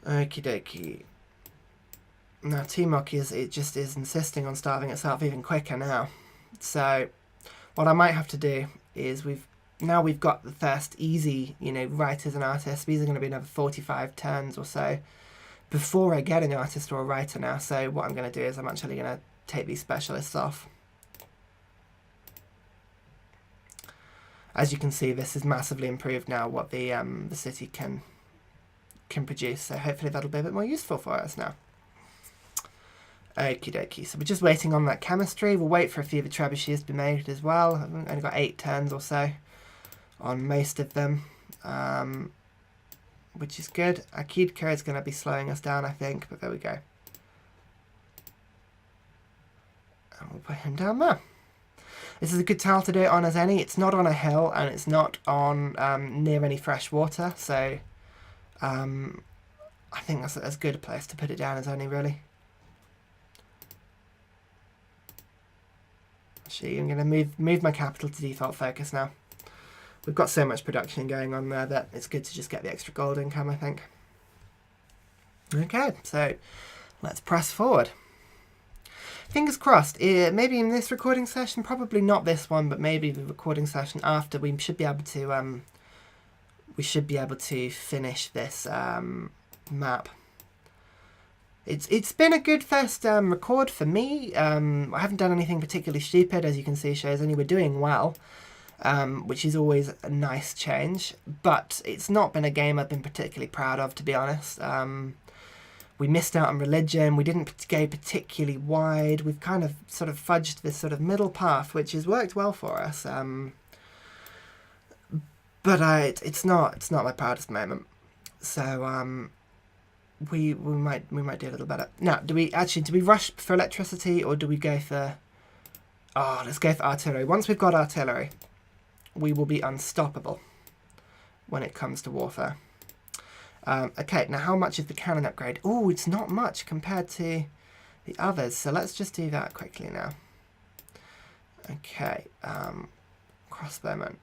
Okie dokie. Now Timok is insisting on starving itself even quicker now. So what I might have to do is we've got the first easy, writers and artists. These are going to be another 45 turns or so before I get an artist or a writer now. So what I'm going to do is I'm actually going to take these specialists off. As you can see, this is massively improved now what the city can produce. So hopefully that'll be a bit more useful for us now. Okie dokie. So we're just waiting on that chemistry. We'll wait for a few of the trebuchets to be made as well. I've only got 8 turns or so on most of them, which is good. Akidka is going to be slowing us down, I think, but there we go. And we'll put him down there. This is a good tile to do it on as any. It's not on a hill and it's not on near any fresh water, so I think that's as good a place to put it down as any, really. Actually, I'm going to move my capital to default focus now. We've got so much production going on there that it's good to just get the extra gold income, I think. Okay, so let's press forward. Fingers crossed, maybe in this recording session, probably not this one, but maybe the recording session after, we should be able to finish this map. It's been a good first record for me. I haven't done anything particularly stupid, as you can see, shows only we're doing well, which is always a nice change, but it's not been a game I've been particularly proud of, to be honest. We missed out on religion, we didn't go particularly wide, we've kind of sort of fudged this sort of middle path, which has worked well for us, but it's not my proudest moment, so we might do a little better. Now, do we rush for electricity, or do we go for... Oh, let's go for artillery. Once we've got artillery, we will be unstoppable when it comes to warfare. Okay, now how much is the cannon upgrade? Oh, it's not much compared to the others, so let's just do that quickly now. Okay, crossbowman,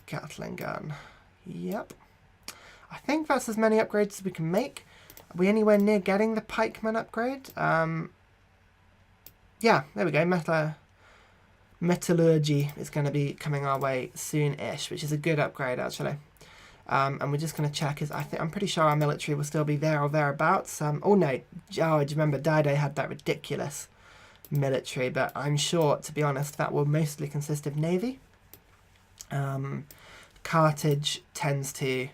Gatling gun, yep. I think that's as many upgrades as we can make. Are we anywhere near getting the pikeman upgrade? Yeah, there we go, metallurgy is going to be coming our way soon-ish, which is a good upgrade actually. And we're just going to check, I'm pretty sure our military will still be there or thereabouts. Oh no, do you remember Dide had that ridiculous military, but I'm sure, to be honest, that will mostly consist of navy. Carthage tends to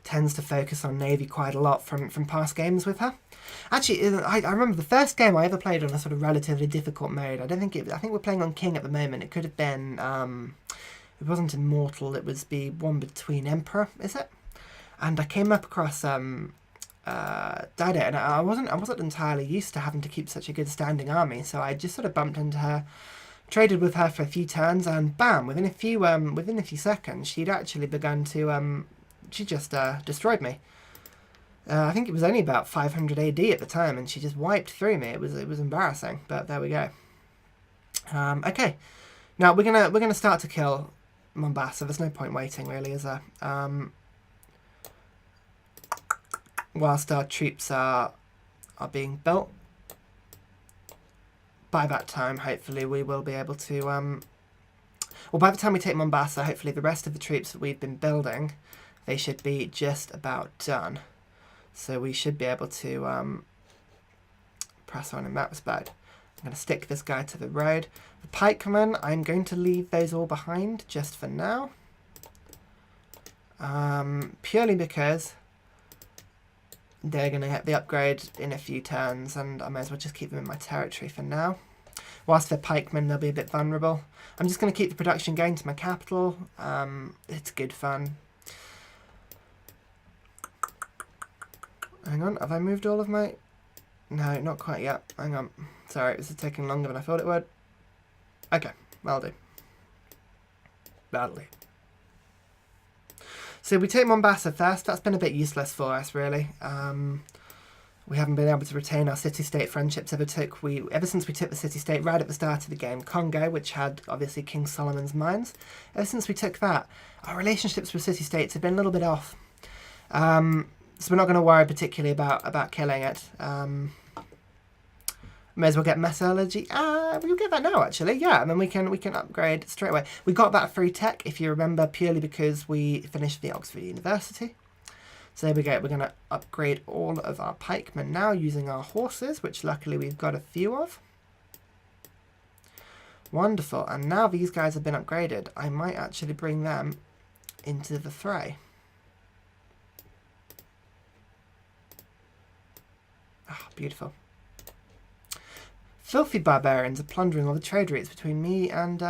focus on navy quite a lot from past games with her. Actually, I remember the first game I ever played on a sort of relatively difficult mode. I think we're playing on King at the moment. It could have been... it wasn't Immortal, it was the one between Emperor, is it? And I came up across Dida, and I wasn't entirely used to having to keep such a good standing army, so I just sort of bumped into her, traded with her for a few turns, and bam! Within a few seconds, she'd actually begun to she just destroyed me. I think it was only about 500 AD at the time, and she just wiped through me. It was embarrassing, but there we go. Okay, now we're gonna start to kill Mombasa. There's no point waiting, really, is there? Whilst our troops are being built, by that time, hopefully, we will be able to... well, by the time we take Mombasa, hopefully the rest of the troops that we've been building, they should be just about done. So we should be able to press on in that respect. I'm going to stick this guy to the road. The pikemen, I'm going to leave those all behind just for now. Purely because they're going to get the upgrade in a few turns, and I may as well just keep them in my territory for now. Whilst they're pikemen, they'll be a bit vulnerable. I'm just going to keep the production going to my capital. It's good fun. Hang on, have I moved all of my... No, not quite yet. Hang on. Sorry, this is taking longer than I thought it would. Okay, that'll do. That'll do. So we take Mombasa first. That's been a bit useless for us, really. We haven't been able to retain our city-state friendships ever since we took the city-state right at the start of the game. Congo, which had, obviously, King Solomon's mines. Ever since we took that, our relationships with city-states have been a little bit off. So we're not going to worry particularly about killing it. May as well get metallurgy. We'll get that now actually. Yeah, and then we can upgrade straight away. We got that free tech, if you remember, purely because we finished the Oxford University. So there we go. We're going to upgrade all of our pikemen now using our horses, which luckily we've got a few of. Wonderful. And now these guys have been upgraded, I might actually bring them into the fray. Ah, beautiful. Filthy barbarians are plundering all the trade routes between me and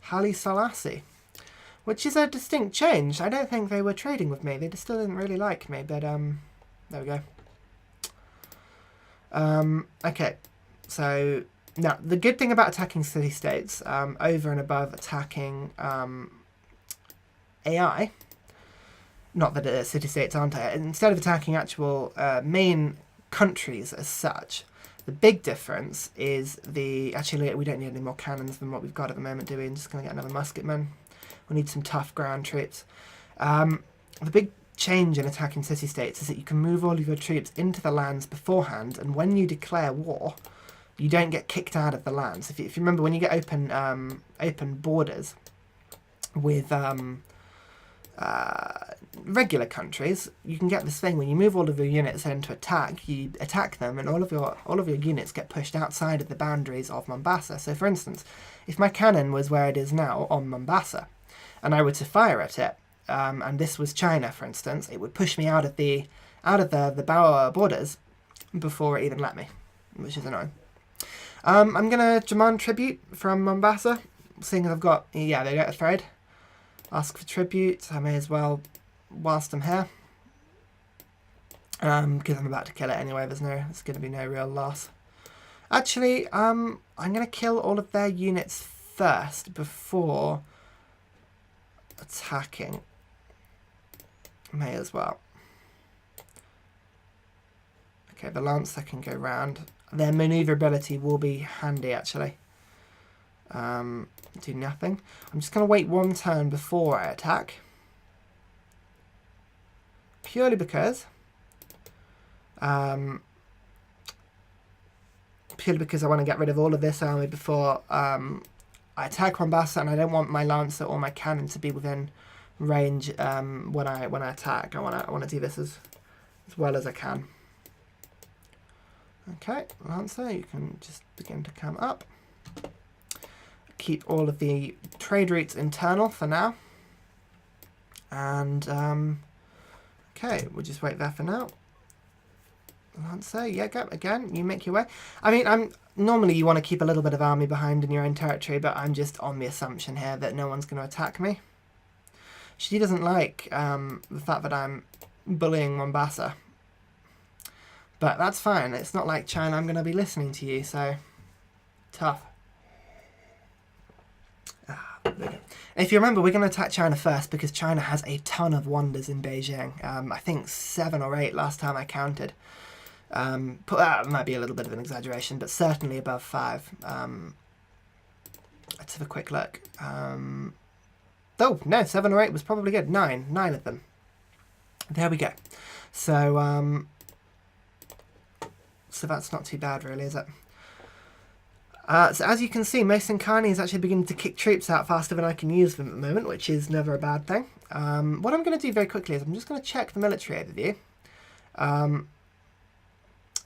Haile Selassie, which is a distinct change. I don't think they were trading with me. They just still didn't really like me, but there we go. Okay, so now the good thing about attacking city-states, over and above attacking AI, not that city-states aren't AI, instead of attacking actual main countries as such, the big difference is actually we don't need any more cannons than what we've got at the moment, do we? I'm just going to get another musketman. We need some tough ground troops. The big change in attacking city-states is that you can move all of your troops into the lands beforehand, and when you declare war, you don't get kicked out of the lands. If you remember, when you get open borders with regular countries, you can get this thing when you move all of your units in to attack, you attack them, and all of your units get pushed outside of the boundaries of Mombasa. So for instance, if my cannon was where it is now on Mombasa, and I were to fire at it, and this was China, for instance, it would push me out of the borders before it even let me, which is annoying. I'm going to demand tribute from Mombasa, seeing as I've got, yeah, they get afraid. Ask for tribute. I may as well, whilst I'm here, because I'm about to kill it anyway. There's going to be no real loss. Actually, I'm going to kill all of their units first before attacking. May as well. Okay, the Lancer can go round. Their maneuverability will be handy, actually. Do nothing. I'm just going to wait one turn before I attack. Purely because... I want to get rid of all of this army before I attack Mombasa, and I don't want my Lancer or my cannon to be within range when I attack. I want to do this as well as I can. Okay, Lancer, you can just begin to come up. Keep all of the trade routes internal for now. And, okay, we'll just wait there for now. Lancer, yeah, go again, you make your way. I mean, normally you want to keep a little bit of army behind in your own territory, but I'm just on the assumption here that no one's going to attack me. She doesn't like the fact that I'm bullying Mombasa. But that's fine. It's not like China. I'm going to be listening to you, so tough. If you remember, we're going to attack China first because China has a ton of wonders in Beijing. I think 7 or 8 last time I counted. That might be a little bit of an exaggeration, but certainly above 5. Let's have a quick look. Oh, no, 7 or 8 was probably good. 9 of them. There we go. So, so that's not too bad, really, is it? So as you can see, Mason-Kani is actually beginning to kick troops out faster than I can use them at the moment, which is never a bad thing. What I'm going to do very quickly is I'm just going to check the military overview.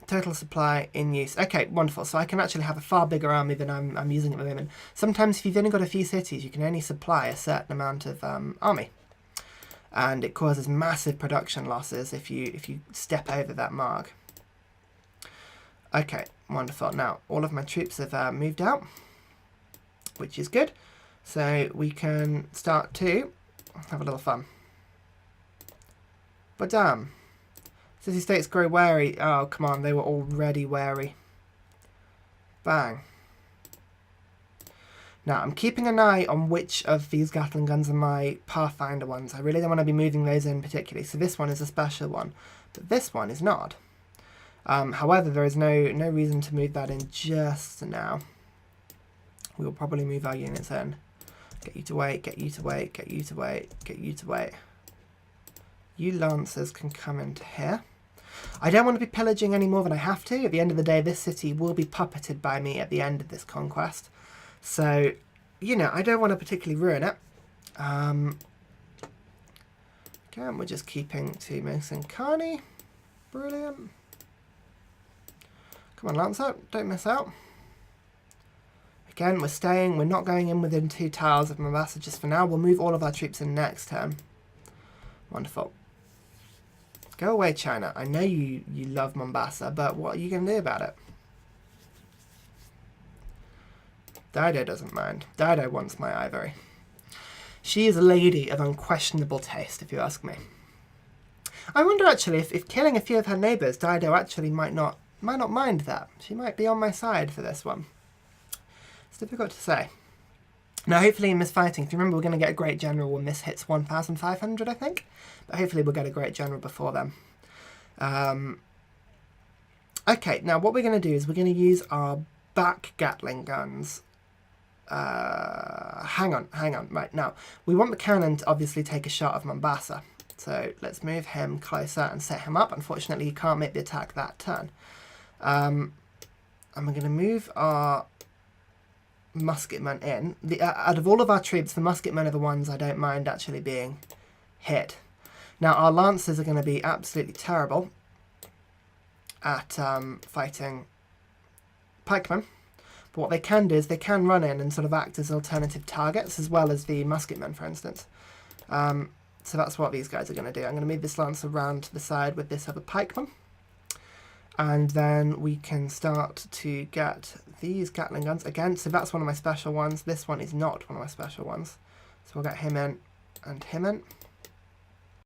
Total supply in use. Okay, wonderful. So I can actually have a far bigger army than I'm using at the moment. Sometimes if you've only got a few cities, you can only supply a certain amount of army. And it causes massive production losses if you step over that mark. Okay, wonderful. Now, all of my troops have moved out, which is good. So we can start to have a little fun. But damn. City-states grow wary. Oh, come on. They were already wary. Bang. Now, I'm keeping an eye on which of these Gatling guns are my Pathfinder ones. I really don't want to be moving those in particularly. So this one is a special one, but this one is not. However, there is no reason to move that in just now. We will probably move our units in. Get you to wait, get you to wait, get you to wait, get you to wait. You Lancers can come into here. I don't want to be pillaging any more than I have to. At the end of the day, this city will be puppeted by me at the end of this conquest. So, you know, I don't want to particularly ruin it. Again, we're just keeping to Mason Carney. Brilliant. Come on, Lancer, don't miss out. Again, we're staying. We're not going in within 2 tiles of Mombasa just for now. We'll move all of our troops in next turn. Wonderful. Go away, China. I know you love Mombasa, but what are you going to do about it? Dido doesn't mind. Dido wants my ivory. She is a lady of unquestionable taste, if you ask me. I wonder, actually, if killing a few of her neighbours, Dido actually might not mind that. She might be on my side for this one. It's difficult to say. Now, hopefully in Miss Fighting, if you remember, we're going to get a great general when Miss hits 1,500, I think. But hopefully we'll get a great general before then. Okay, now what we're going to do is we're going to use our back Gatling guns. Hang on. Right, now, we want the cannon to obviously take a shot of Mombasa. So let's move him closer and set him up. Unfortunately, you can't make the attack that turn. And we're going to move our musketmen in. Out of all of our troops, the musketmen are the ones I don't mind actually being hit. Now, our lancers are going to be absolutely terrible at fighting pikemen. But what they can do is they can run in and sort of act as alternative targets, as well as the musketmen, for instance. So that's what these guys are going to do. I'm going to move this lancer around to the side with this other pikeman. And then we can start to get these Gatling guns again. So that's one of my special ones. This one is not one of my special ones. So we'll get him in and him in.